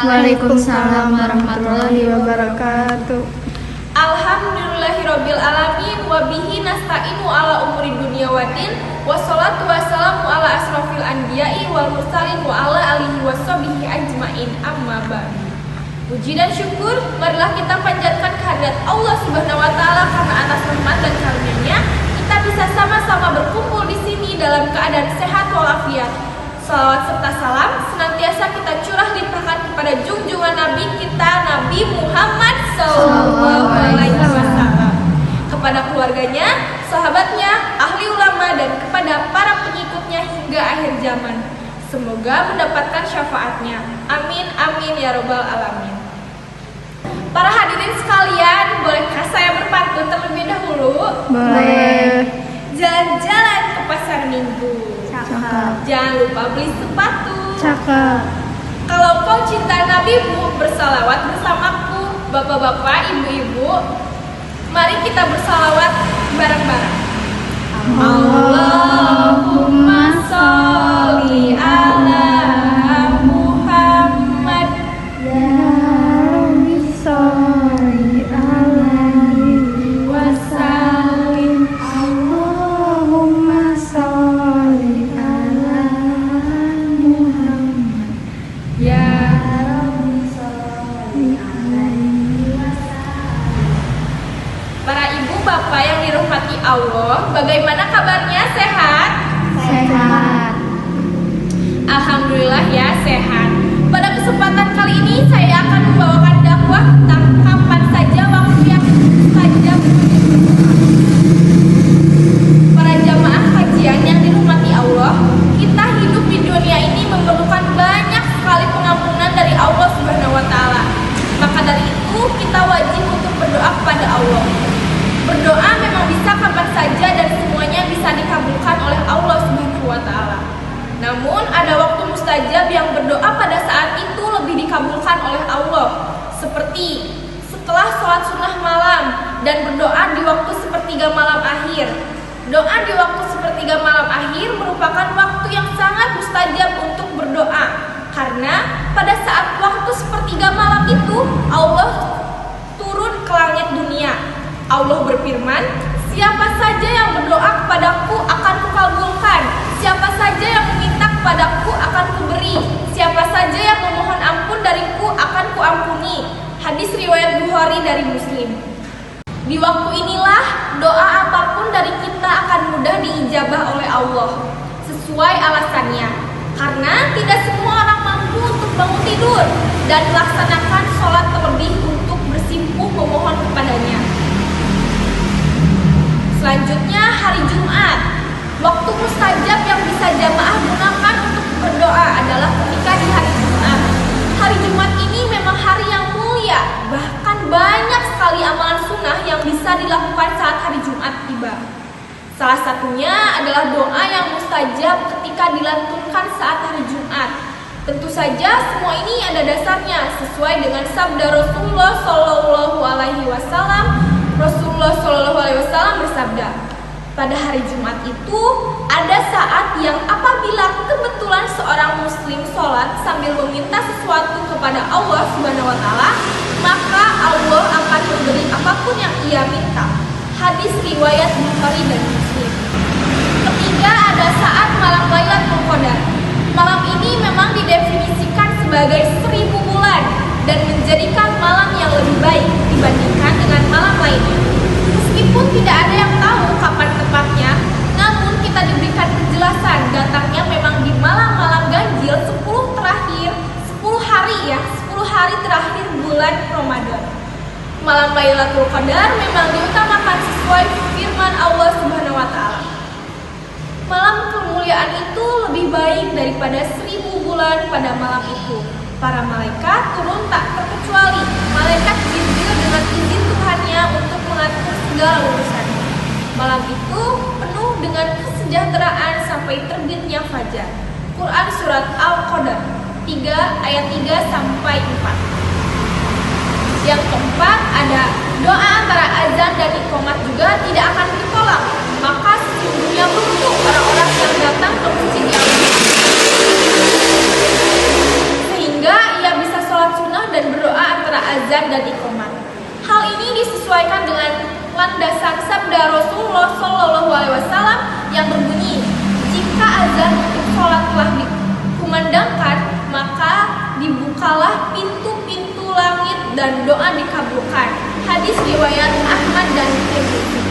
Waalaikumsalam warahmatullahi wabarakatuh. Alhamdulillahirabbil alamin wa bihi nasta'inu ala umuri dunya waddin wassalatu wassalamu ala asrofil anbiya'i wal mursalin wa ala alihi washabihi ajmain amma ba'du. Puji dan syukur marilah kita panjatkan kehadirat Allah Subhanahu wa taala karena atas rahmat dan karunia-Nya kita bisa sama-sama berkumpul di sini dalam keadaan sehat walafiat. Salawat serta salam senantiasa kita curah limpahkan kepada junjungan Nabi kita Nabi Muhammad SAW, kepada keluarganya, sahabatnya, ahli ulama dan kepada para pengikutnya hingga akhir zaman. Semoga mendapatkan syafaatnya. Amin amin ya robbal alamin. Para hadirin sekalian, bolehkah saya berpantun terlebih dahulu? Boleh. Jalan-jalan ke pasar minggu. Cakep. Jangan lupa beli sepatu. Cakep. Kalau kau cinta Nabimu, bersalawat bersamaku. Bapak-bapak, ibu-ibu, mari kita bersalawat bareng-bareng. Allahumma sholli ala Muhammad. Ya Rabbi sholli alaihi wasallim. Allahumma sholli ala Muhammad. Ya para ibu bapak yang dirahmati Allah, bagaimana kabarnya? Sehat? Sehat. Alhamdulillah ya, sehat. Pada kesempatan kali ini saya akan membawakan dakwah tentang kapan saja waktu yang saja. Para jamaah kajian yang dirahmati Allah, kita hidup di dunia ini memerlukan banyak sekali pengampunan dari Allah Subhanahu wa taala. Maka dari itu kita wajib untuk berdoa kepada Allah. Berdoa memang bisa kapan saja dan semuanya bisa dikabulkan oleh Allah Subhanahu wa taala. Namun ada waktu mustajab yang berdoa pada saat itu lebih dikabulkan oleh Allah, seperti setelah sholat sunnah malam dan berdoa di waktu sepertiga malam akhir. Doa di waktu sepertiga malam akhir merupakan waktu yang sangat mustajab untuk berdoa, karena pada saat waktu sepertiga malam itu Allah turun ke langit dunia. Allah berfirman, siapa saja yang berdoa kepadaku akan kukabulkan, siapa saja yang meminta kepadaku akan kuberi, siapa saja yang memohon ampun dariku akan kuampuni. Hadis riwayat Bukhari dari Muslim. Di waktu inilah doa apapun dari kita akan mudah diijabah oleh Allah sesuai alasannya, karena tidak semua orang mampu untuk bangun tidur dan melaksanakan sholat terlebih untuk bersimpuh memohon kepadanya. Selanjutnya hari Jumat. Waktu mustajab yang bisa jamaah gunakan untuk berdoa adalah ketika di hari Jumat. Hari Jumat ini memang hari yang mulia, bahkan banyak sekali amalan sunnah yang bisa dilakukan saat hari Jumat tiba. Salah satunya adalah doa yang mustajab ketika dilantunkan saat hari Jumat. Tentu saja semua ini ada dasarnya sesuai dengan sabda Rasulullah Shallallahu Alaihi Wasallam. Rasulullah Shallallahu Alaihi Wasallam bersabda, pada hari Jumat itu ada saat yang apabila kebetulan seorang muslim sholat sambil meminta sesuatu kepada Allah Subhanahu Wa Taala, maka Allah akan memberi apapun yang ia minta. Hadis riwayat Bukhari dan Muslim. Ketiga, ada saat malam Lailatul Qadar. Malam ini memang didefinisikan sebagai 1000 bulan dan menjadikan malam yang lebih baik dibandingkan dengan malam lainnya. Meskipun tidak ada yang tahu kapan tepatnya, namun kita diberikan kejelasan datangnya memang di malam-malam ganjil 10 hari terakhir bulan Ramadan. Malam Lailatul Qadar memang diutamakan sesuai firman Allah Subhanahu wa taala. Malam kemuliaan itu lebih baik daripada 1000 bulan pada malam itu. Para malaikat turun tak terkecuali malaikat Jibril dengan izin Tuhannya untuk mengatur segala urusannya. Malam itu penuh dengan kesejahteraan sampai terbitnya fajar. Quran surat Al-Qadar 3 ayat 3 sampai 4. Yang keempat ada doa antara azan dan iqamah juga tidak akan ditolak. Maka sesungguhnya beruntung orang-orang yang datang ke masjid yang sehingga ia bisa sholat azan dan iqamah. Hal ini disesuaikan dengan landasan sabda Rasulullah SAW yang berbunyi, jika azan untuk sholat telah dikumandangkan, maka dibukalah pintu-pintu langit dan doa dikabulkan. Hadis riwayat Ahmad dan Tirmidzi.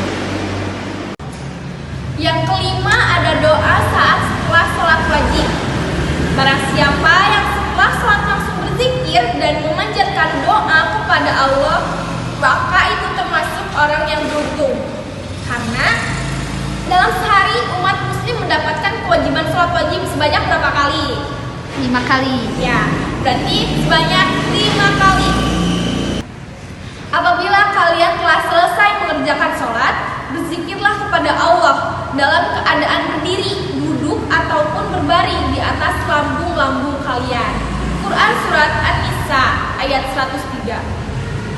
Yang kelima ada doa saat setelah sholat wajib. Barang siapa yang setelah sholat langsung berzikir dan memanjatkan doa kepada Allah, maka itu termasuk orang yang beruntung. Karena dalam sehari umat muslim mendapatkan kewajiban sholat wajib sebanyak berapa kali? 5 kali. Ya, berarti sebanyak 5 kali. Apabila kalian telah selesai mengerjakan sholat, berzikirlah kepada Allah dalam keadaan berdiri, duduk, ataupun berbaring di atas lambung-lambung kalian. Quran Surat An-Nisa ayat 103.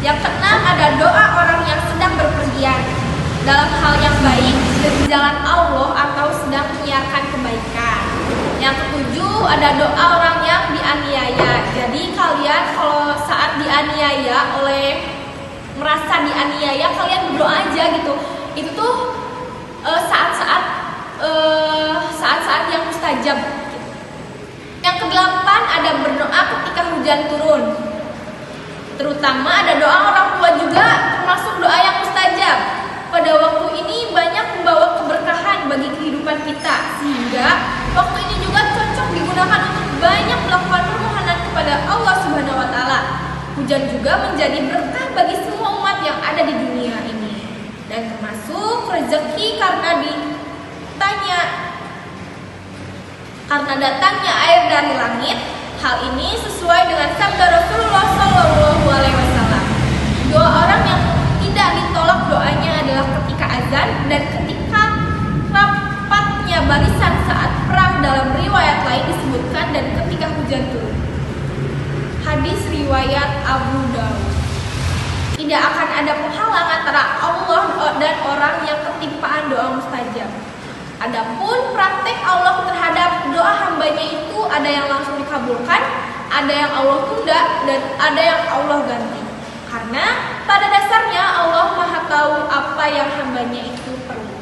Yang keenam ada doa orang yang sedang berpergian dalam hal yang baik di jalan Allah atau sedang menyiarkan kebaikan. Yang ketujuh ada doa orang yang dianiaya. Jadi kalian kalau saat dianiaya merasa dianiaya, kalian berdoa aja gitu. Itu tuh saat-saat yang mustajab. Yang kedelapan ada berdoa ketika hujan turun. Terutama ada doa orang tua juga termasuk doa yang mustajab. Pada waktu ini banyak membawa keberkahan bagi kehidupan kita, sehingga waktu ini juga cocok digunakan untuk banyak melakukan permohonan kepada Allah Subhanahu wa taala. Hujan juga menjadi berkah bagi semua umat yang ada di dunia ini. Dan termasuk rezeki karena datangnya air dari langit. Hal ini sesuai dengan sabda Rasulullah SAW. Doa orang yang tidak ditolak doanya adalah ketika azan dan ketika rapatnya barisan saat perang. Dalam riwayat lain disebutkan dan ketika hujan turun. Hadis riwayat Abu Dawud. Tidak akan ada penghalang antara Allah dan orang yang ketimpaan doa mustajab. Adapun praktek Allah terhadap doa hambanya itu ada yang langsung dikabulkan, ada yang Allah tunda, dan ada yang Allah ganti. Karena pada dasarnya Allah Maha tahu apa yang hambanya itu perlu.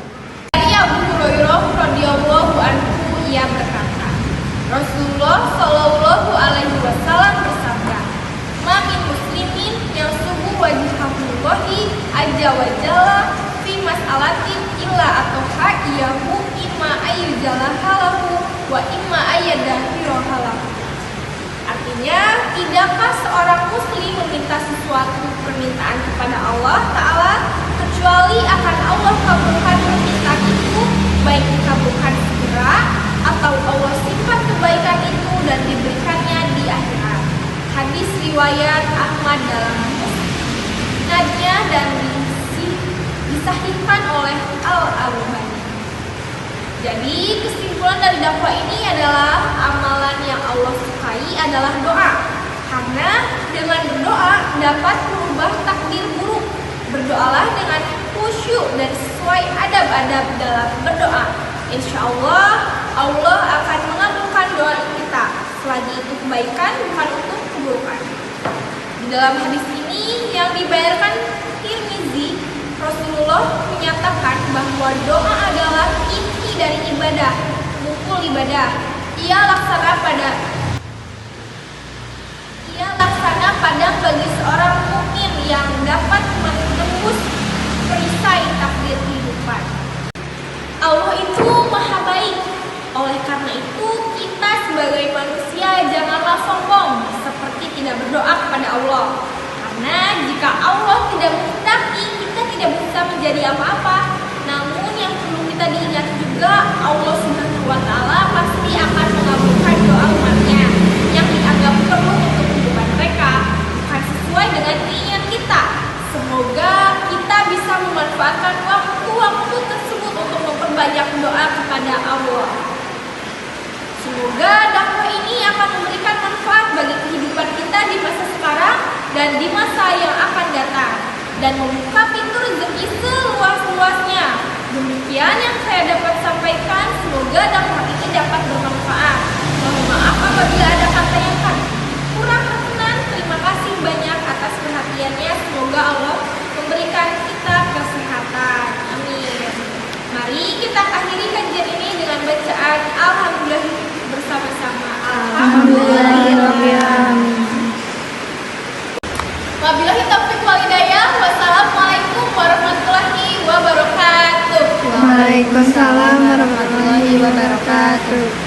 Dari Abu Hurairah radhiyallahu anhu ia berkata, Rasulullah Shallallahu alaihi wasallam bersabda, "Ma min muslimin yang subuh wajhallahi azza wa jalla fi mas'alatin illa atauha iyahu imma ayyujalahalahu wa imma ayyadahirahalahu." Artinya, tidakkah seorang muslim meminta sesuatu permintaan kepada Allah Ta'ala kecuali akan Allah kabulkan permintaan itu, baik dikabulkan segera atau Allah simpan kebaikan itu dan diberikannya di akhirat. Hadis riwayat Ahmad dalam musnadnya dan disahihkan oleh Al-Albani. Jadi kesimpulan dari dakwah ini adalah amalan yang Allah sukai adalah doa. Karena dengan berdoa dapat merubah takdir buruk. Berdoalah dengan khusyuk dan sesuai adab-adab dalam berdoa. Insya Allah, Allah akan mengabulkan doa kita. Selagi itu kebaikan, bukan untuk keburukan. Di dalam hadis ini yang dibayarkan Tirmidzi, Rasulullah menyatakan bahwa doa adalah inti dari ibadah, mukul ibadah. Ia laksana padang bagi seorang mukmin yang dapat menembus perisai takdir kehidupan. Allah itu maha baik. Oleh karena itu, kita sebagai manusia janganlah sombong seperti tidak berdoa kepada Allah. Karena jika Allah tidak menghendaki, kita tidak bisa menjadi apa-apa. Namun yang perlu kita diingat juga, Allah Subhanahu wa taala pasti akan mengabulkan doa umatnya yang dianggap perlu untuk kehidupan mereka, bukan sesuai dengan keinginan kita. Semoga kita bisa memanfaatkan waktu-waktu tersebut untuk memperbanyak doa kepada Allah. Semoga dakwah ini akan memberikan manfaat bagi kehidupan kita di masa sekarang dan di masa yang akan datang, dan membuka pintu rezeki seluas-luasnya. Demikian yang saya dapat sampaikan. Semoga dakwah ini dapat bermanfaat. Mohon maaf apabila ada kata yang kurang berkenan. Terima kasih banyak atas perhatian. Waalaikumsalam warahmatullahi wabarakatuh.